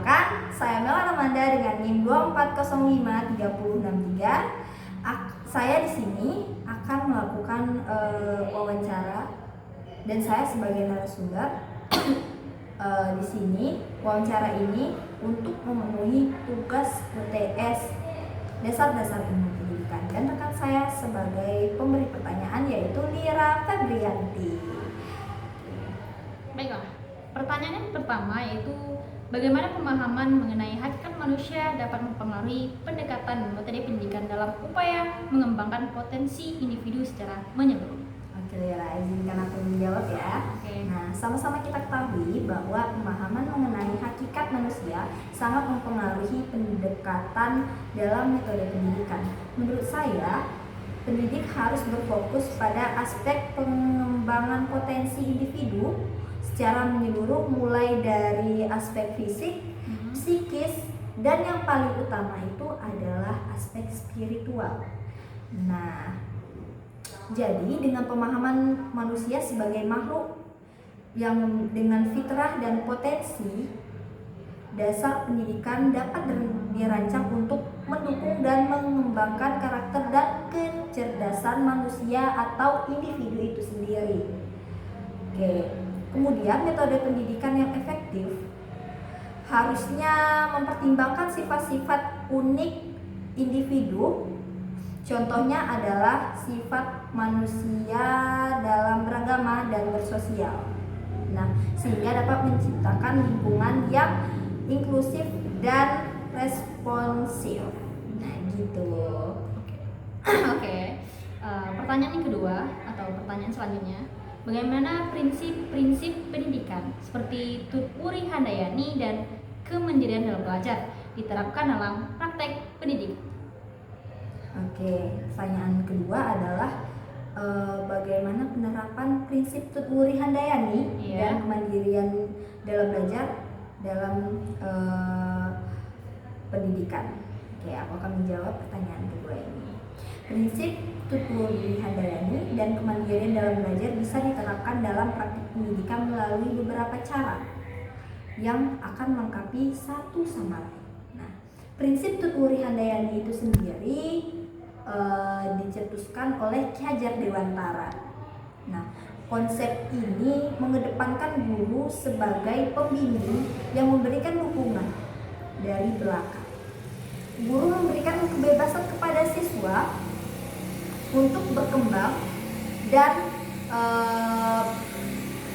Perkenalkan, saya Mela Amanda dengan NIM 24053063. Saya di sini akan melakukan wawancara dan saya sebagai narasumber. Di sini wawancara ini untuk memenuhi tugas UTS dasar-dasar ilmu pendidikan, dan rekan saya sebagai pemberi pertanyaan yaitu Lira Febrianti. Baiklah, pertanyaan yang pertama yaitu bagaimana pemahaman mengenai hakikat manusia dapat mempengaruhi pendekatan metode pendidikan dalam upaya mengembangkan potensi individu secara menyeluruh. Oke Lira, izinkan aku menjawab ya. Oke. Nah, sama-sama kita ketahui bahwa pemahaman mengenai hakikat manusia sangat mempengaruhi pendekatan dalam metode pendidikan. Menurut saya, pendidik harus berfokus pada aspek pengembangan potensi individu secara menyeluruh, mulai dari aspek fisik, psikis, dan yang paling utama itu adalah aspek spiritual. Nah, jadi dengan pemahaman manusia sebagai makhluk yang dengan fitrah dan potensi, dasar pendidikan dapat dirancang untuk mendukung dan mengembangkan karakter dan kecerdasan manusia atau individu itu sendiri. Oke. Kemudian metode pendidikan yang efektif harusnya mempertimbangkan sifat-sifat unik individu. Contohnya adalah sifat manusia dalam beragama dan bersosial. Nah, sehingga dapat menciptakan lingkungan yang inklusif dan responsif. Nah, gitu. Oke. Pertanyaan yang kedua atau pertanyaan selanjutnya, bagaimana prinsip-prinsip pendidikan seperti Tutwuri Handayani dan kemandirian dalam belajar diterapkan dalam praktek pendidikan? Oke, pertanyaan kedua adalah bagaimana penerapan prinsip Tutwuri Handayani dan kemandirian dalam belajar dalam pendidikan. Oke, aku akan menjawab pertanyaan kedua ini. Prinsip Tutwuri Handayani dan kemandirian dalam belajar bisa diterapkan dalam praktik pendidikan melalui beberapa cara yang akan melengkapi satu sama lain. Nah, prinsip Tutwuri Handayani itu sendiri dicetuskan oleh Ki Hajar Dewantara. Nah, konsep ini mengedepankan guru sebagai pembimbing yang memberikan dukungan dari belakang. Guru memberikan kebebasan kepada siswa untuk berkembang dan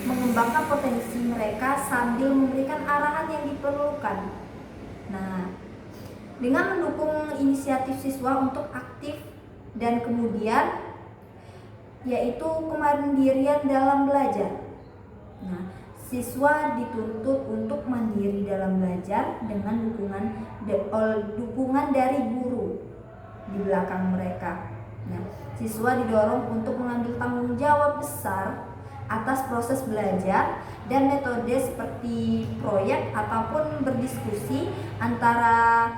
mengembangkan potensi mereka sambil memberikan arahan yang diperlukan. Nah, dengan mendukung inisiatif siswa untuk aktif dan kemudian yaitu kemandirian dalam belajar. Nah, siswa dituntut untuk mandiri dalam belajar dengan dukungan dari guru di belakang mereka. Nah, siswa didorong untuk mengambil tanggung jawab besar atas proses belajar dan metode seperti proyek ataupun berdiskusi antara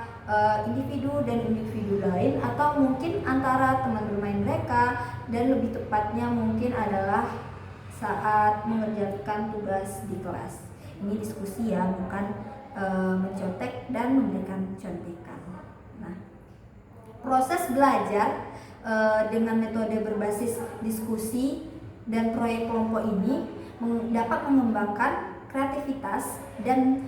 individu dan individu lain, atau mungkin antara teman bermain mereka, dan lebih tepatnya mungkin adalah saat mengerjakan tugas di kelas. Ini diskusi ya, bukan mencontek dan memberikan contekan. Nah, proses belajar dengan metode berbasis diskusi dan proyek kelompok ini dapat mengembangkan kreativitas dan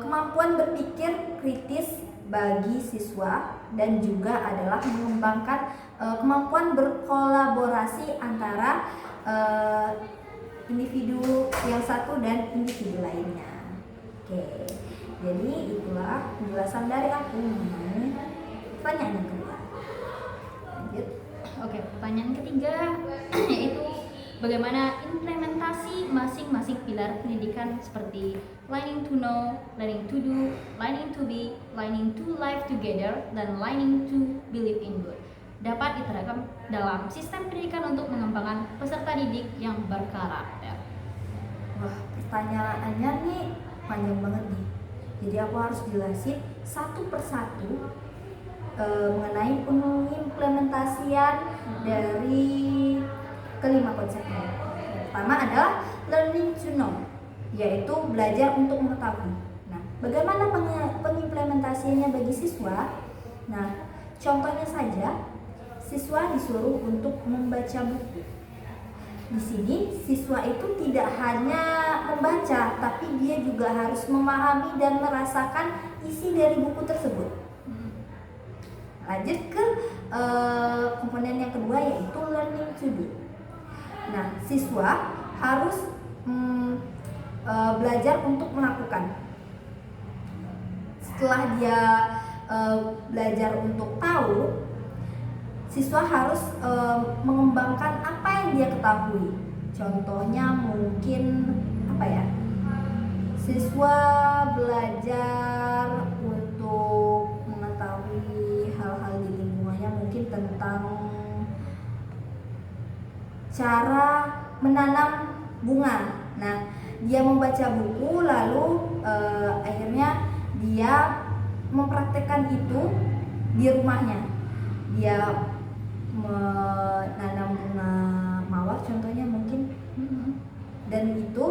kemampuan berpikir kritis bagi siswa, dan juga adalah mengembangkan kemampuan berkolaborasi antara individu yang satu dan individu lainnya. Oke, jadi itulah penjelasan dari aku mengenai pertanyaan yang kedua. Lanjut. Oke, pertanyaan ketiga yaitu bagaimana implementasi masing-masing pilar pendidikan seperti learning to know, learning to do, learning to be, learning to live together, dan learning to believe in good dapat diterapkan dalam sistem pendidikan untuk mengembangkan peserta didik yang berkarakter. Wah, pertanyaannya nih panjang banget nih. Jadi aku harus jelasin satu persatu mengenai pengimplementasian dari kelima konsepnya. Pertama adalah learning to know, yaitu belajar untuk mengetahui. Nah, Bagaimana pengimplementasiannya bagi siswa? Nah, contohnya saja, siswa disuruh untuk membaca buku. Di sini siswa itu tidak hanya membaca, tapi dia juga harus memahami dan merasakan isi dari buku tersebut. Lanjut ke komponen yang kedua, yaitu learning to do. Nah, siswa harus belajar untuk melakukan. Setelah dia belajar untuk tahu, siswa harus mengembangkan apa yang dia ketahui. Contohnya mungkin apa ya? Siswa belajar untuk mengetahui hal-hal di lingkungannya, mungkin tentang cara menanam bunga. Nah, dia membaca buku lalu akhirnya dia mempraktekkan itu di rumahnya. Dia menanam bunga mawar contohnya mungkin, dan itu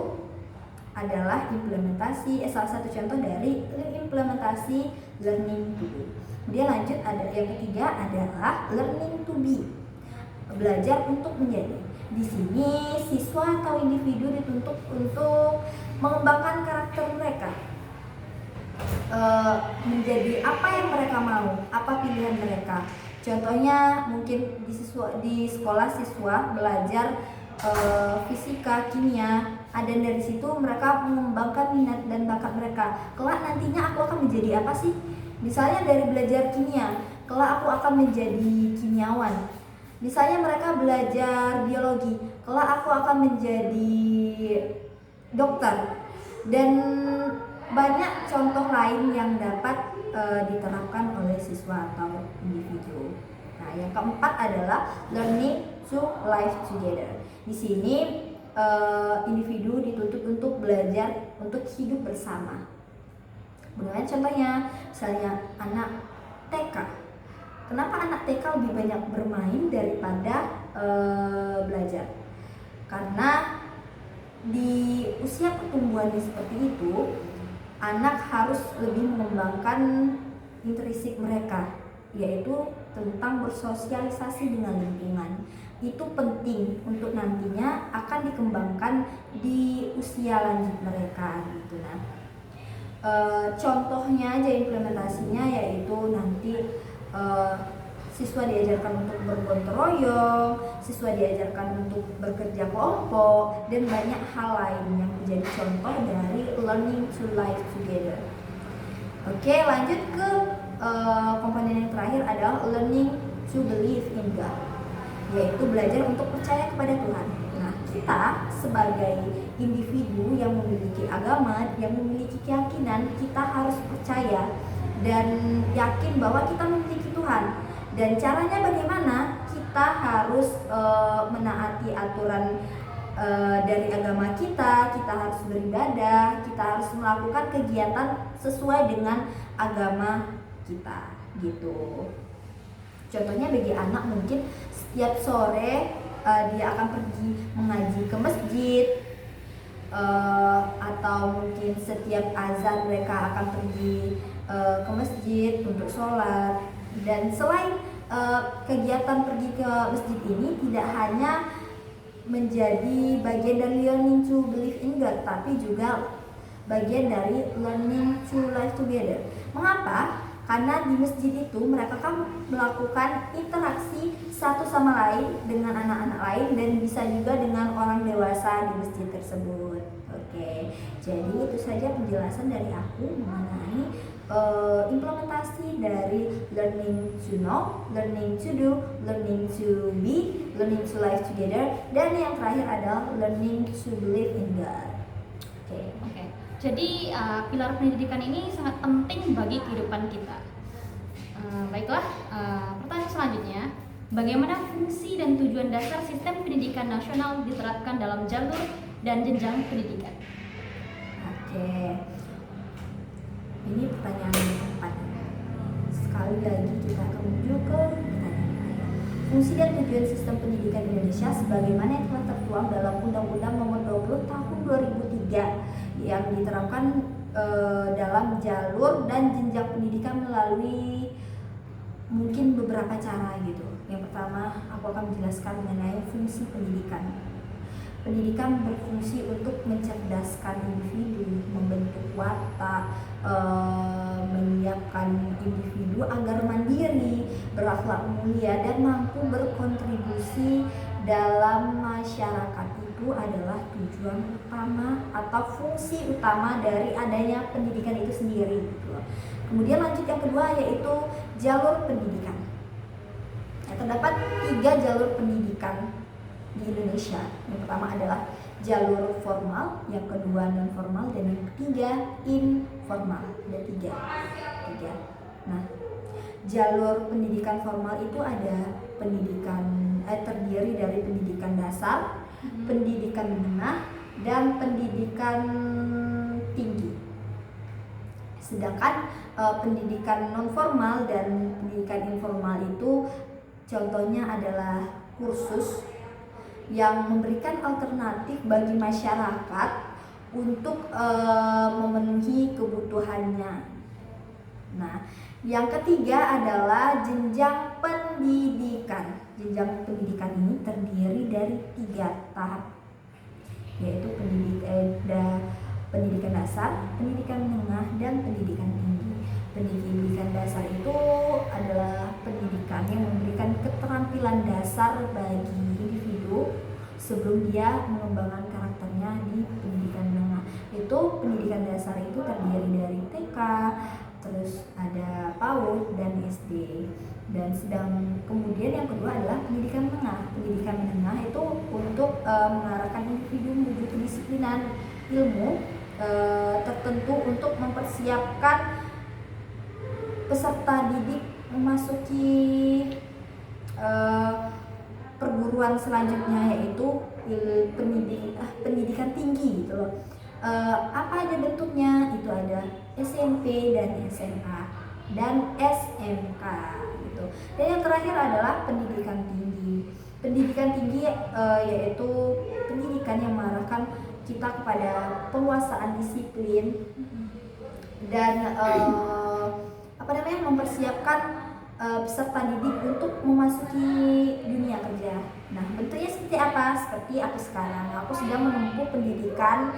adalah implementasi salah satu contoh dari implementasi learning to do. Kemudian lanjut, ada yang ketiga adalah learning to be, belajar untuk menjadi. Di sini siswa atau individu dituntut untuk mengembangkan karakter mereka, menjadi apa yang mereka mau, apa pilihan mereka. Contohnya mungkin di sekolah siswa belajar fisika, kimia, dan dari situ mereka mengembangkan minat dan bakat mereka. Kelak nantinya aku akan menjadi apa sih? Misalnya dari belajar kimia, kelak aku akan menjadi kimiawan. Misalnya mereka belajar biologi, kelak aku akan menjadi dokter. Dan banyak contoh lain yang dapat diterapkan oleh siswa atau individu. Nah, yang keempat adalah learning to live together. Di sini individu dituntut untuk belajar untuk hidup bersama. Bagaimana contohnya? Misalnya anak TK. Kenapa anak TK lebih banyak bermain daripada belajar? Karena di usia pertumbuhannya seperti itu, anak harus lebih mengembangkan intrinsik mereka, yaitu tentang bersosialisasi dengan lingkungan. Itu penting untuk nantinya akan dikembangkan di usia lanjut mereka gitu. Nah, contohnya aja implementasinya yaitu nanti siswa diajarkan untuk bergotong royong, siswa diajarkan untuk bekerja kelompok, dan banyak hal lain yang menjadi contoh dari learning to live together. Oke, lanjut ke komponen yang terakhir adalah learning to believe in God, yaitu belajar untuk percaya kepada Tuhan. Nah, kita sebagai individu yang memiliki agama, yang memiliki keyakinan, kita harus percaya dan yakin bahwa kita memiliki Tuhan. Dan caranya bagaimana? Kita harus menaati aturan dari agama kita harus beribadah, kita harus melakukan kegiatan sesuai dengan agama kita gitu. Contohnya bagi anak mungkin setiap sore dia akan pergi mengaji ke masjid, atau mungkin setiap azan mereka akan pergi ke masjid untuk sholat. Dan selain kegiatan pergi ke masjid ini tidak hanya menjadi bagian dari learning to believe in God, tapi juga bagian dari learning to live together. Mengapa? Karena di masjid itu mereka kan melakukan interaksi satu sama lain dengan anak-anak lain, dan bisa juga dengan orang dewasa di masjid tersebut. Oke, jadi itu saja penjelasan dari aku mengenai implementasi dari learning to know, learning to do, learning to be, learning to live together, dan yang terakhir adalah learning to believe in God. Oke. Jadi pilar pendidikan ini sangat penting bagi kehidupan kita. Baiklah, pertanyaan selanjutnya, bagaimana fungsi dan tujuan dasar sistem pendidikan nasional diterapkan dalam jalur dan jenjang pendidikan? Oke. Ini pertanyaan yang keempat. Sekali lagi kita akan menuju ke pertanyaan terakhir. Fungsi dan tujuan sistem pendidikan Indonesia sebagaimana yang telah tertuang dalam Undang-Undang Nomor 20 Tahun 2003 yang diterapkan dalam jalur dan jenjang pendidikan melalui mungkin beberapa cara gitu. Yang pertama, aku akan menjelaskan mengenai fungsi pendidikan. Pendidikan berfungsi untuk mencerdaskan individu, membentuk watak, menyiapkan individu agar mandiri, berakhlak mulia, dan mampu berkontribusi dalam masyarakat. Itu adalah tujuan utama atau fungsi utama dari adanya pendidikan itu sendiri. Kemudian lanjut yang kedua, yaitu jalur pendidikan. Terdapat 3 jalur pendidikan di Indonesia. Yang pertama adalah jalur formal, yang kedua non formal, dan yang ketiga informal. Ada tiga. Nah, jalur pendidikan formal itu ada pendidikan terdiri dari pendidikan dasar, pendidikan menengah, dan pendidikan tinggi. Sedangkan pendidikan non formal dan pendidikan informal itu contohnya adalah kursus yang memberikan alternatif bagi masyarakat untuk memenuhi kebutuhannya. Nah, yang ketiga adalah jenjang pendidikan. Jenjang pendidikan ini terdiri dari 3 tahap, yaitu pendidikan dasar, pendidikan menengah, dan pendidikan tinggi. Pendidikan dasar itu adalah pendidikan yang memberikan keterampilan dasar bagi individu sebelum dia mengembangkan karakternya di pendidikan menengah. Itu pendidikan dasar itu terdiri dari TK, terus ada PAUD dan SD. Dan kemudian yang kedua adalah pendidikan menengah. Pendidikan menengah itu untuk mengarahkan individu menuju kedisiplinan ilmu tertentu untuk mempersiapkan peserta didik memasuki perguruan selanjutnya, yaitu pendidikan tinggi gitu loh. Apa aja bentuknya? Itu ada SMP dan SMA dan SMK gitu. Dan yang terakhir adalah pendidikan tinggi. Pendidikan tinggi yaitu pendidikan yang mengarahkan kita kepada penguasaan disiplin dan mempersiapkan peserta didik untuk memasuki dunia kerja. Nah, bentuknya seperti apa? Seperti aku sekarang. Aku sedang menempuh pendidikan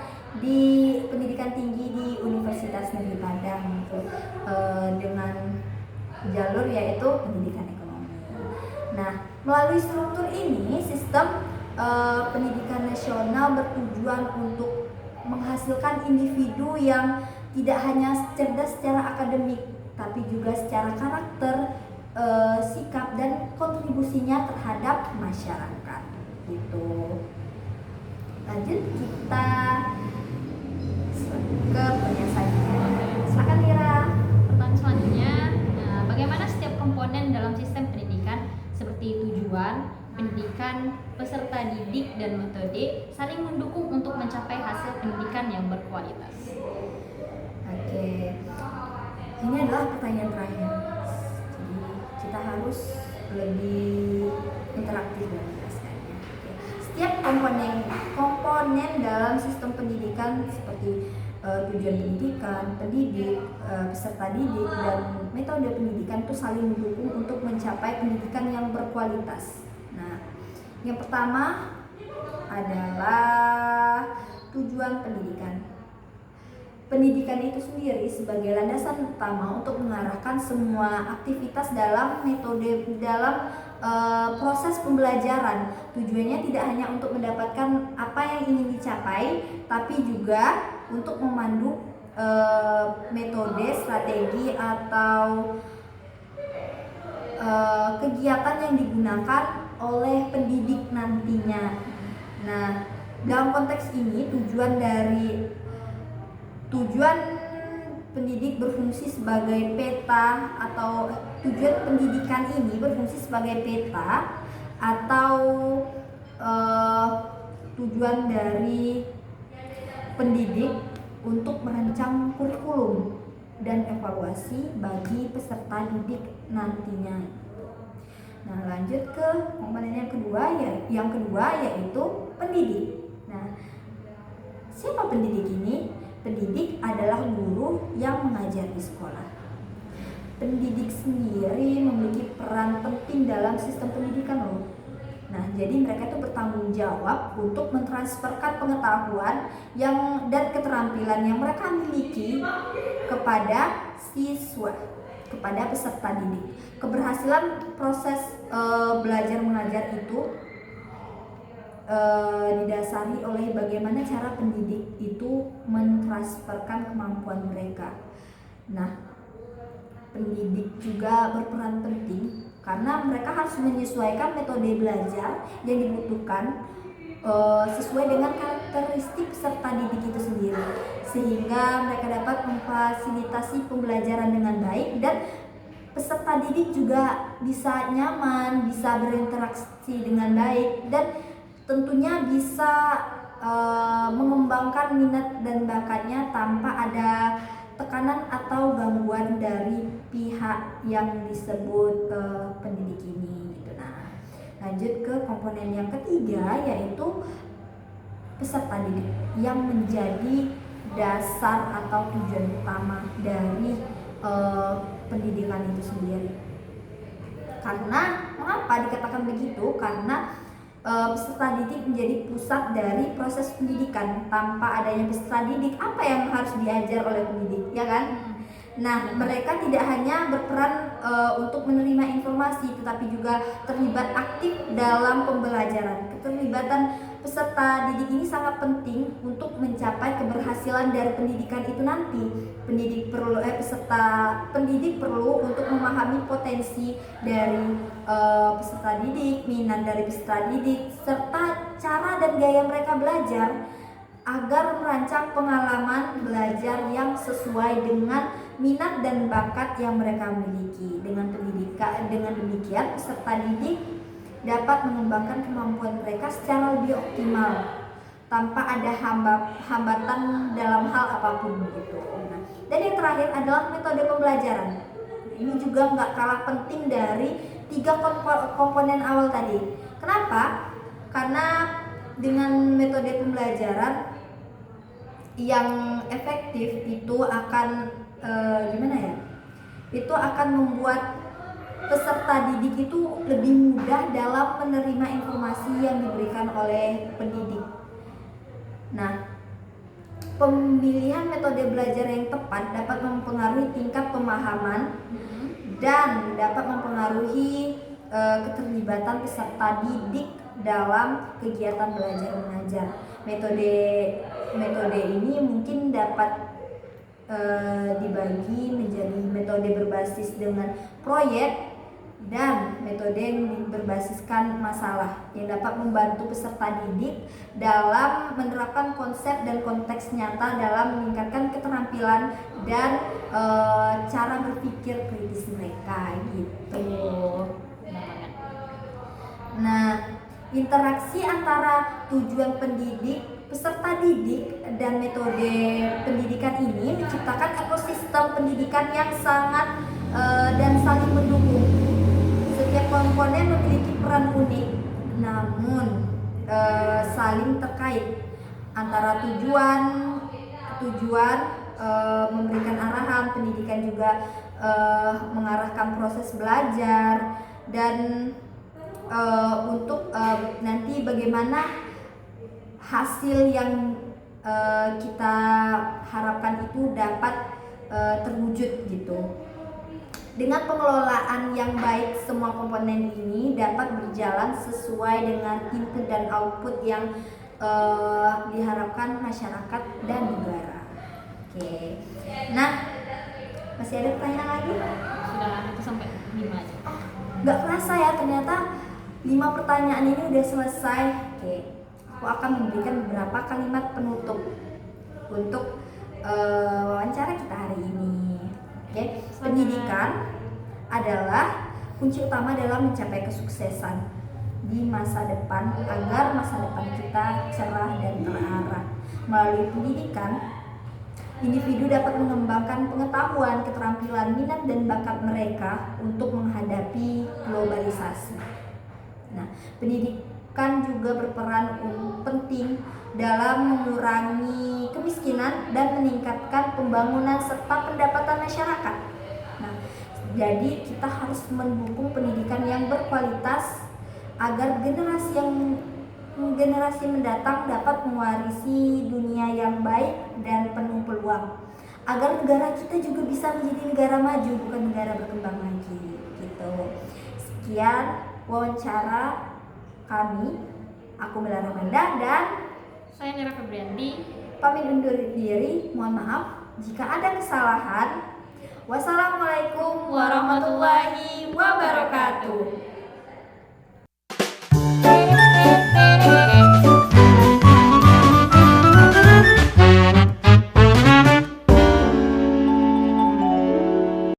tinggi di Universitas Negeri Padang gitu, dengan jalur yaitu pendidikan ekonomi. Nah, melalui struktur ini, sistem pendidikan nasional bertujuan untuk menghasilkan individu yang tidak hanya cerdas secara akademik, tapi juga secara karakter, sikap, dan kontribusinya terhadap masyarakat gitu. Lanjut, kita ke pertanyaan selanjutnya. Silakan Lira. Pertanyaan selanjutnya, bagaimana setiap komponen dalam sistem pendidikan seperti tujuan pendidikan, peserta didik, dan metode saling mendukung untuk mencapai hasil pendidikan yang berkualitas? Oke, ini adalah pertanyaan terakhir. Jadi kita harus lebih interaktif dalam menjelaskannya. Setiap komponen dalam sistem pendidikan seperti tujuan pendidikan, pendidik, peserta didik, dan metode pendidikan itu saling mendukung untuk mencapai pendidikan yang berkualitas. Nah, yang pertama adalah tujuan pendidikan. Pendidikan itu sendiri sebagai landasan utama untuk mengarahkan semua aktivitas dalam proses pembelajaran. Tujuannya tidak hanya untuk mendapatkan apa yang ingin dicapai, tapi juga untuk memandu metode, strategi, atau kegiatan yang digunakan oleh pendidik nantinya. Nah, dalam konteks ini tujuan pendidik berfungsi sebagai peta, atau tujuan pendidikan ini berfungsi sebagai peta atau tujuan dari pendidik untuk merancang kurikulum dan evaluasi bagi peserta didik nantinya. Nah, lanjut ke komponen yang kedua yaitu pendidik. Nah, siapa pendidik ini? Pendidik adalah guru yang mengajar di sekolah. Pendidik sendiri memiliki peran penting dalam sistem pendidikan loh. Nah, jadi mereka itu bertanggung jawab untuk mentransferkan pengetahuan dan keterampilan yang mereka miliki kepada siswa, kepada peserta didik. Keberhasilan proses belajar mengajar itu didasari oleh bagaimana cara pendidik itu mentransferkan kemampuan mereka. Nah, pendidik juga berperan penting karena mereka harus menyesuaikan metode belajar yang dibutuhkan sesuai dengan karakteristik peserta didik itu sendiri, sehingga mereka dapat memfasilitasi pembelajaran dengan baik dan peserta didik juga bisa nyaman, bisa berinteraksi dengan baik, dan tentunya bisa mengembangkan minat dan bakatnya tanpa ada tekanan atau gangguan dari pihak yang disebut pendidik ini gitu. Nah, lanjut ke komponen yang ketiga, yaitu peserta didik yang menjadi dasar atau tujuan utama dari pendidikan itu sendiri. Karena mengapa dikatakan begitu? Karena peserta didik menjadi pusat dari proses pendidikan. Tanpa adanya peserta didik, apa yang harus diajar oleh pendidik, ya kan? Nah, mereka tidak hanya berperan untuk menerima informasi, tetapi juga terlibat aktif dalam pembelajaran. Keterlibatan peserta didik ini sangat penting untuk mencapai keberhasilan dari pendidikan itu nanti. Pendidik perlu untuk memahami potensi dari peserta didik, minat dari peserta didik, serta cara dan gaya mereka belajar agar merancang pengalaman belajar yang sesuai dengan minat dan bakat yang mereka miliki. Dengan demikian peserta didik dapat mengembangkan kemampuan mereka secara lebih optimal tanpa ada hambatan dalam hal apapun begitu. Nah, dan yang terakhir adalah metode pembelajaran. Ini juga nggak kalah penting dari 3 komponen awal tadi. Kenapa? Karena dengan metode pembelajaran yang efektif itu akan itu akan membuat peserta didik itu lebih mudah dalam menerima informasi yang diberikan oleh pendidik. Nah, pemilihan metode belajar yang tepat dapat mempengaruhi tingkat pemahaman dan dapat mempengaruhi keterlibatan peserta didik dalam kegiatan belajar mengajar. Metode ini mungkin dapat dibagi menjadi metode berbasis dengan proyek dan metode yang berbasiskan masalah yang dapat membantu peserta didik dalam menerapkan konsep dan konteks nyata dalam meningkatkan keterampilan dan cara berpikir kritis mereka gitu. Nah, interaksi antara tujuan pendidik, peserta didik, dan metode pendidikan ini menciptakan ekosistem pendidikan yang sangat dan saling mendukung. Setiap komponen memiliki peran unik, namun saling terkait antara tujuan memberikan arahan, pendidikan juga mengarahkan proses belajar dan untuk nanti bagaimana hasil yang kita harapkan itu dapat terwujud gitu. Dengan pengelolaan yang baik, semua komponen ini dapat berjalan sesuai dengan input dan output yang diharapkan masyarakat dan negara. Oke. Nah, masih ada pertanyaan lagi? Sudah itu sampai 5 aja. Gak kerasa ya, ternyata 5 pertanyaan ini udah selesai. Oke. Aku akan memberikan beberapa kalimat penutup untuk wawancara kita hari ini. Oke. Pendidikan adalah kunci utama dalam mencapai kesuksesan di masa depan agar masa depan kita cerah dan terarah. Melalui pendidikan, individu dapat mengembangkan pengetahuan, keterampilan, minat dan bakat mereka untuk menghadapi globalisasi. Nah, kan juga berperan penting dalam mengurangi kemiskinan dan meningkatkan pembangunan serta pendapatan masyarakat. Nah, jadi kita harus mendukung pendidikan yang berkualitas agar generasi mendatang dapat mewarisi dunia yang baik dan penuh peluang. Agar negara kita juga bisa menjadi negara maju, bukan negara berkembang lagi, gitu. Sekian wawancara kami. Aku Mela Ramanda dan Saya Nira Febrianti. pamit undur diri. Mohon maaf jika ada kesalahan. Wassalamualaikum warahmatullahi wabarakatuh.